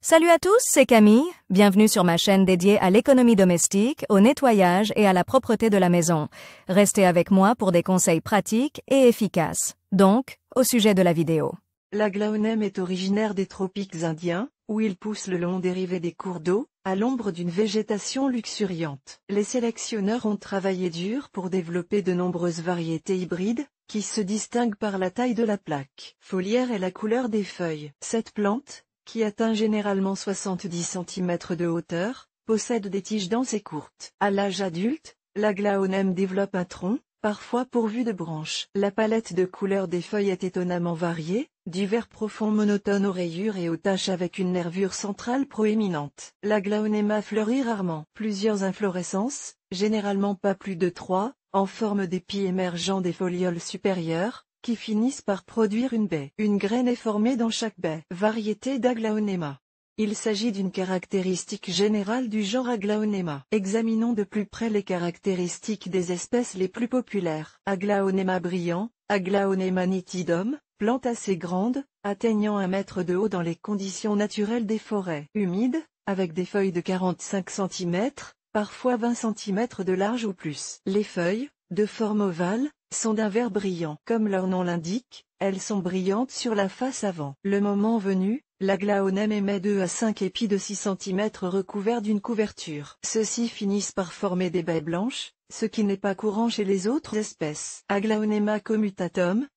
Salut à tous, c'est Camille. Bienvenue sur ma chaîne dédiée à l'économie domestique, au nettoyage et à la propreté de la maison. Restez avec moi pour des conseils pratiques et efficaces. Donc, au sujet de la vidéo. L'aglaonème est originaire des tropiques indiens, où il pousse le long des rives des cours d'eau, à l'ombre d'une végétation luxuriante. Les sélectionneurs ont travaillé dur pour développer de nombreuses variétés hybrides, qui se distinguent par la taille de la plaque foliaire et la couleur des feuilles. Cette plante, qui atteint généralement 70 cm de hauteur, possède des tiges denses et courtes. À l'âge adulte, l'aglaonème développe un tronc, parfois pourvu de branches. La palette de couleurs des feuilles est étonnamment variée, du vert profond monotone aux rayures et aux taches avec une nervure centrale proéminente. L'aglaonema fleurit rarement. Plusieurs inflorescences, généralement pas plus de 3, en forme d'épis émergeant des folioles supérieures, qui finissent par produire une baie. Une graine est formée dans chaque baie. Variété d'aglaonema. Il s'agit d'une caractéristique générale du genre Aglaonema. Examinons de plus près les caractéristiques des espèces les plus populaires. Aglaonema brillant, Aglaonema nitidum, plante assez grande, atteignant 1 mètre de haut dans les conditions naturelles des forêts humides, avec des feuilles de 45 cm, parfois 20 cm de large ou plus. Les feuilles, de forme ovale, sont d'un vert brillant. Comme leur nom l'indique, elles sont brillantes sur la face avant. Le moment venu, l'aglaonème émet 2 à 5 épis de 6 cm recouverts d'une couverture. Ceux-ci finissent par former des baies blanches, ce qui n'est pas courant chez les autres espèces. Aglaonema commutatum,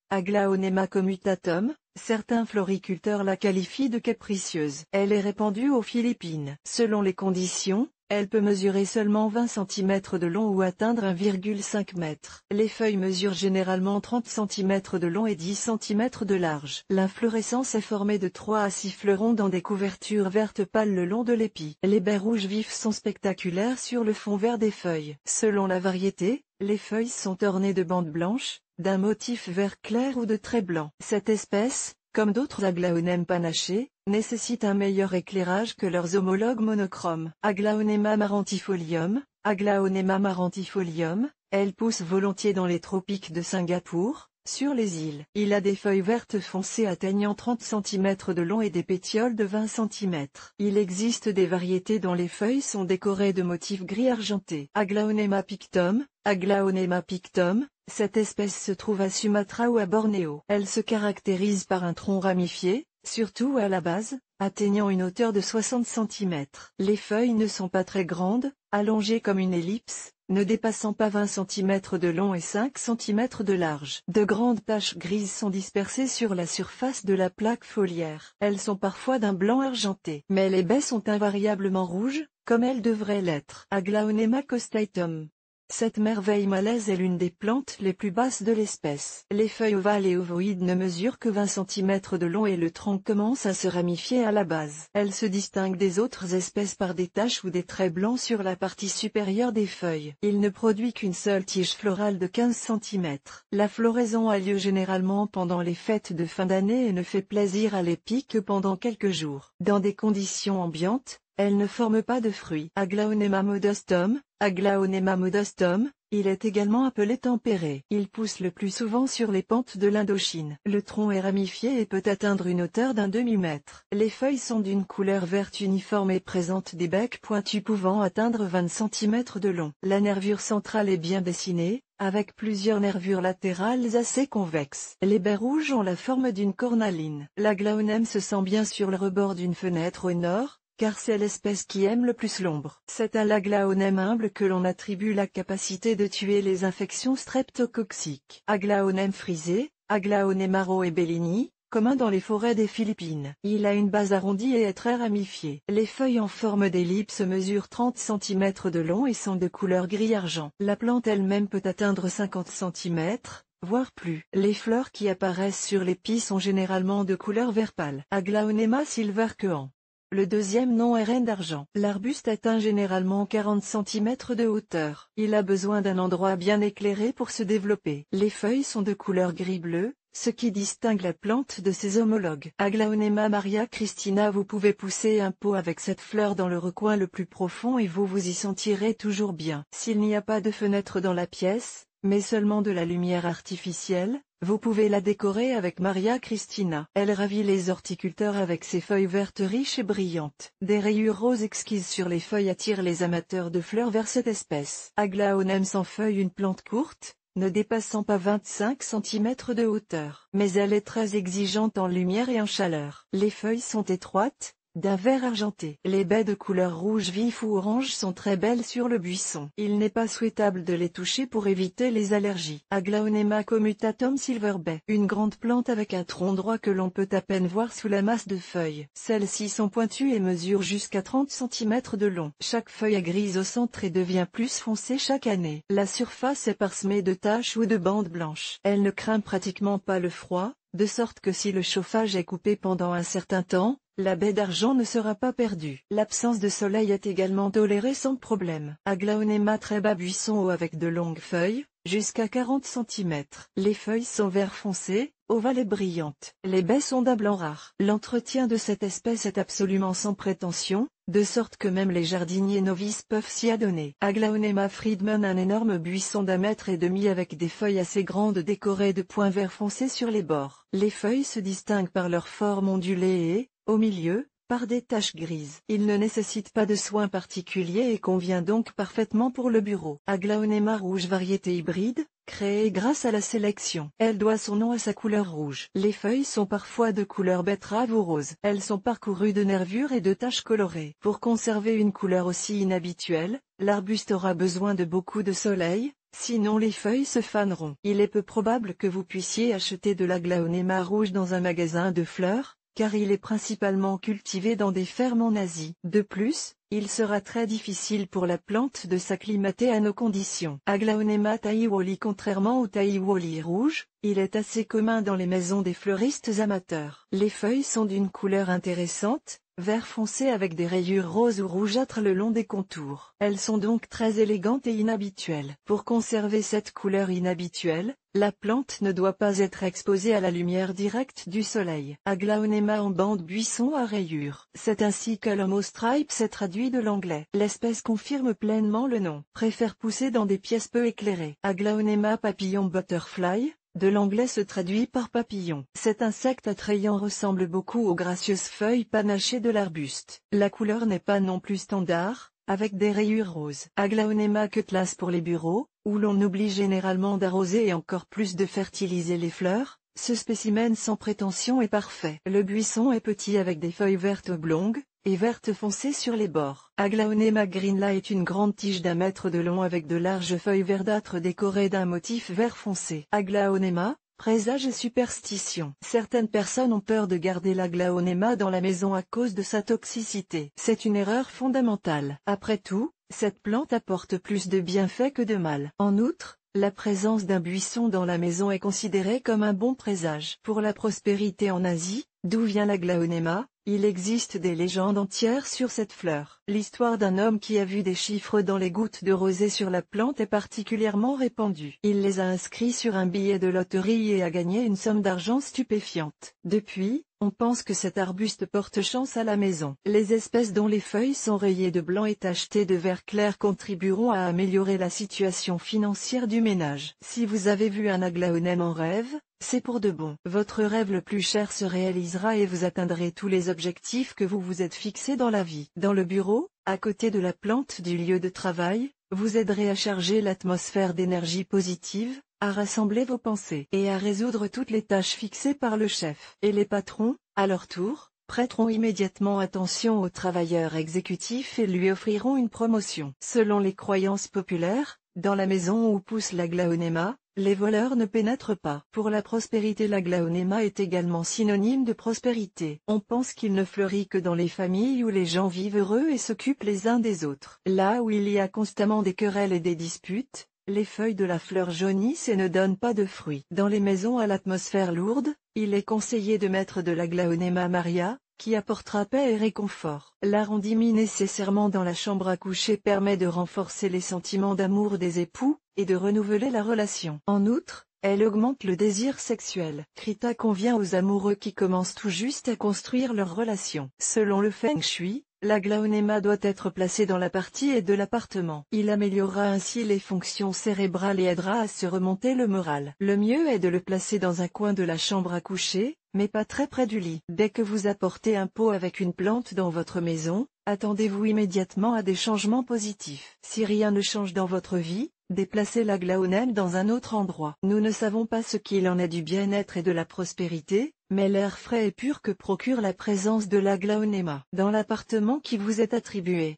certains floriculteurs la qualifient de capricieuse. Elle est répandue aux Philippines. Selon les conditions, elle peut mesurer seulement 20 cm de long ou atteindre 1,5 m. Les feuilles mesurent généralement 30 cm de long et 10 cm de large. L'inflorescence est formée de 3 à 6 fleurons dans des couvertures vertes pâles le long de l'épi. Les baies rouges vifs sont spectaculaires sur le fond vert des feuilles. Selon la variété, les feuilles sont ornées de bandes blanches, d'un motif vert clair ou de traits blancs. Cette espèce, comme d'autres aglaonèmes panachés, nécessite un meilleur éclairage que leurs homologues monochromes. Aglaonema marantifolium, elle pousse volontiers dans les tropiques de Singapour, sur les îles. Il a des feuilles vertes foncées atteignant 30 cm de long et des pétioles de 20 cm. Il existe des variétés dont les feuilles sont décorées de motifs gris argentés. Aglaonema pictum, cette espèce se trouve à Sumatra ou à Bornéo. Elle se caractérise par un tronc ramifié, surtout à la base, atteignant une hauteur de 60 cm. Les feuilles ne sont pas très grandes, allongées comme une ellipse, ne dépassant pas 20 cm de long et 5 cm de large. De grandes taches grises sont dispersées sur la surface de la plaque foliaire. Elles sont parfois d'un blanc argenté. Mais les baies sont invariablement rouges, comme elles devraient l'être. Aglaonema costatum. Cette merveille malaise est l'une des plantes les plus basses de l'espèce. Les feuilles ovales et ovoïdes ne mesurent que 20 cm de long et le tronc commence à se ramifier à la base. Elle se distingue des autres espèces par des taches ou des traits blancs sur la partie supérieure des feuilles. Il ne produit qu'une seule tige florale de 15 cm. La floraison a lieu généralement pendant les fêtes de fin d'année et ne fait plaisir à l'épi que pendant quelques jours. Dans des conditions ambiantes, elle ne forme pas de fruits. Aglaonema modostum, il est également appelé tempéré. Il pousse le plus souvent sur les pentes de l'Indochine. Le tronc est ramifié et peut atteindre une hauteur d'un demi-mètre. Les feuilles sont d'une couleur verte uniforme et présentent des becs pointus pouvant atteindre 20 cm de long. La nervure centrale est bien dessinée, avec plusieurs nervures latérales assez convexes. Les baies rouges ont la forme d'une cornaline. L'aglaonème se sent bien sur le rebord d'une fenêtre au nord, car c'est l'espèce qui aime le plus l'ombre. C'est à l'aglaonème humble que l'on attribue la capacité de tuer les infections streptococciques. Aglaonème frisé, Aglaonema roebellini, commun dans les forêts des Philippines. Il a une base arrondie et est très ramifié. Les feuilles en forme d'ellipse mesurent 30 cm de long et sont de couleur gris-argent. La plante elle-même peut atteindre 50 cm, voire plus. Les fleurs qui apparaissent sur l'épi sont généralement de couleur vert pâle. Aglaonema silverquean. Le deuxième nom est reine d'argent. L'arbuste atteint généralement 40 cm de hauteur. Il a besoin d'un endroit bien éclairé pour se développer. Les feuilles sont de couleur gris-bleu, ce qui distingue la plante de ses homologues. Aglaonema Maria Christina. Vous pouvez pousser un pot avec cette fleur dans le recoin le plus profond et vous vous y sentirez toujours bien. S'il n'y a pas de fenêtre dans la pièce, mais seulement de la lumière artificielle. Vous pouvez la décorer avec Maria Cristina. Elle ravit les horticulteurs avec ses feuilles vertes riches et brillantes. Des rayures roses exquises sur les feuilles attirent les amateurs de fleurs vers cette espèce. Aglaonème sans feuilles, une plante courte, ne dépassant pas 25 cm de hauteur. Mais elle est très exigeante en lumière et en chaleur. Les feuilles sont étroites, d'un vert argenté. Les baies de couleur rouge vif ou orange sont très belles sur le buisson. Il n'est pas souhaitable de les toucher pour éviter les allergies. Aglaonema commutatum silver bay. Une grande plante avec un tronc droit que l'on peut à peine voir sous la masse de feuilles. Celles-ci sont pointues et mesurent jusqu'à 30 cm de long. Chaque feuille est grise au centre et devient plus foncée chaque année. La surface est parsemée de taches ou de bandes blanches. Elle ne craint pratiquement pas le froid, de sorte que si le chauffage est coupé pendant un certain temps, la baie d'argent ne sera pas perdue. L'absence de soleil est également tolérée sans problème. Aglaonema très bas, buisson haut avec de longues feuilles, jusqu'à 40 cm. Les feuilles sont vert foncé, ovales et brillantes. Les baies sont d'un blanc rare. L'entretien de cette espèce est absolument sans prétention, de sorte que même les jardiniers novices peuvent s'y adonner. Aglaonema Friedman, un énorme buisson d'1,5 m avec des feuilles assez grandes décorées de points vert foncé sur les bords. Les feuilles se distinguent par leur forme ondulée et, au milieu, par des taches grises. Il ne nécessite pas de soins particuliers et convient donc parfaitement pour le bureau. Aglaonema rouge, variété hybride, créée grâce à la sélection. Elle doit son nom à sa couleur rouge. Les feuilles sont parfois de couleur betterave ou rose. Elles sont parcourues de nervures et de taches colorées. Pour conserver une couleur aussi inhabituelle, l'arbuste aura besoin de beaucoup de soleil, sinon les feuilles se faneront. Il est peu probable que vous puissiez acheter de l'aglaonema rouge dans un magasin de fleurs, car il est principalement cultivé dans des fermes en Asie. De plus, il sera très difficile pour la plante de s'acclimater à nos conditions. Aglaonema taiwoli. Contrairement au taiwoli rouge, il est assez commun dans les maisons des fleuristes amateurs. Les feuilles sont d'une couleur intéressante, vert foncé avec des rayures roses ou rougeâtres le long des contours. Elles sont donc très élégantes et inhabituelles. Pour conserver cette couleur inhabituelle, la plante ne doit pas être exposée à la lumière directe du soleil. Aglaonema en bande, buisson à rayures. C'est ainsi que l'homo stripes est traduit de l'anglais. L'espèce confirme pleinement le nom. Préfère pousser dans des pièces peu éclairées. Aglaonema papillon butterfly, de l'anglais se traduit par papillon. Cet insecte attrayant ressemble beaucoup aux gracieuses feuilles panachées de l'arbuste. La couleur n'est pas non plus standard, avec des rayures roses. Aglaonema cutlass pour les bureaux, où l'on oublie généralement d'arroser et encore plus de fertiliser les fleurs. Ce spécimen sans prétention est parfait. Le buisson est petit avec des feuilles vertes oblongues, et vertes foncées sur les bords. Aglaonema greenla est une grande tige d'1 mètre de long avec de larges feuilles verdâtres décorées d'un motif vert foncé. Aglaonema, présage et superstition. Certaines personnes ont peur de garder l'aglaonema dans la maison à cause de sa toxicité. C'est une erreur fondamentale. Après tout, cette plante apporte plus de bienfaits que de mal. En outre, la présence d'un buisson dans la maison est considérée comme un bon présage. Pour la prospérité en Asie, d'où vient l'aglaonema, il existe des légendes entières sur cette fleur. L'histoire d'un homme qui a vu des chiffres dans les gouttes de rosée sur la plante est particulièrement répandue. Il les a inscrits sur un billet de loterie et a gagné une somme d'argent stupéfiante. Depuis, on pense que cet arbuste porte chance à la maison. Les espèces dont les feuilles sont rayées de blanc et tachetées de vert clair contribueront à améliorer la situation financière du ménage. Si vous avez vu un aglaonème en rêve, c'est pour de bon. Votre rêve le plus cher se réalisera et vous atteindrez tous les objectifs que vous vous êtes fixés dans la vie. Dans le bureau, à côté de la plante du lieu de travail, vous aiderez à charger l'atmosphère d'énergie positive, à rassembler vos pensées et à résoudre toutes les tâches fixées par le chef. Et les patrons, à leur tour, prêteront immédiatement attention au travailleur exécutif et lui offriront une promotion. Selon les croyances populaires, dans la maison où pousse l'aglaonema, les voleurs ne pénètrent pas. Pour la prospérité, l'aglaonema est également synonyme de prospérité. On pense qu'il ne fleurit que dans les familles où les gens vivent heureux et s'occupent les uns des autres. Là où il y a constamment des querelles et des disputes, les feuilles de la fleur jaunissent et ne donnent pas de fruits. Dans les maisons à l'atmosphère lourde, il est conseillé de mettre de l'aglaonema maria, qui apportera paix et réconfort. L'arrondimi nécessairement dans la chambre à coucher permet de renforcer les sentiments d'amour des époux, et de renouveler la relation. En outre, elle augmente le désir sexuel. Krita convient aux amoureux qui commencent tout juste à construire leur relation. Selon le Feng Shui, L'aglaonema doit être placé dans la partie et de l'appartement. Il améliorera ainsi les fonctions cérébrales et aidera à se remonter le moral. Le mieux est de le placer dans un coin de la chambre à coucher, mais pas très près du lit. Dès que vous apportez un pot avec une plante dans votre maison, attendez-vous immédiatement à des changements positifs. Si rien ne change dans votre vie, déplacez l'aglaonème dans un autre endroit. Nous ne savons pas ce qu'il en est du bien-être et de la prospérité, mais l'air frais et pur que procure la présence de l'aglaonema dans l'appartement qui vous est attribué.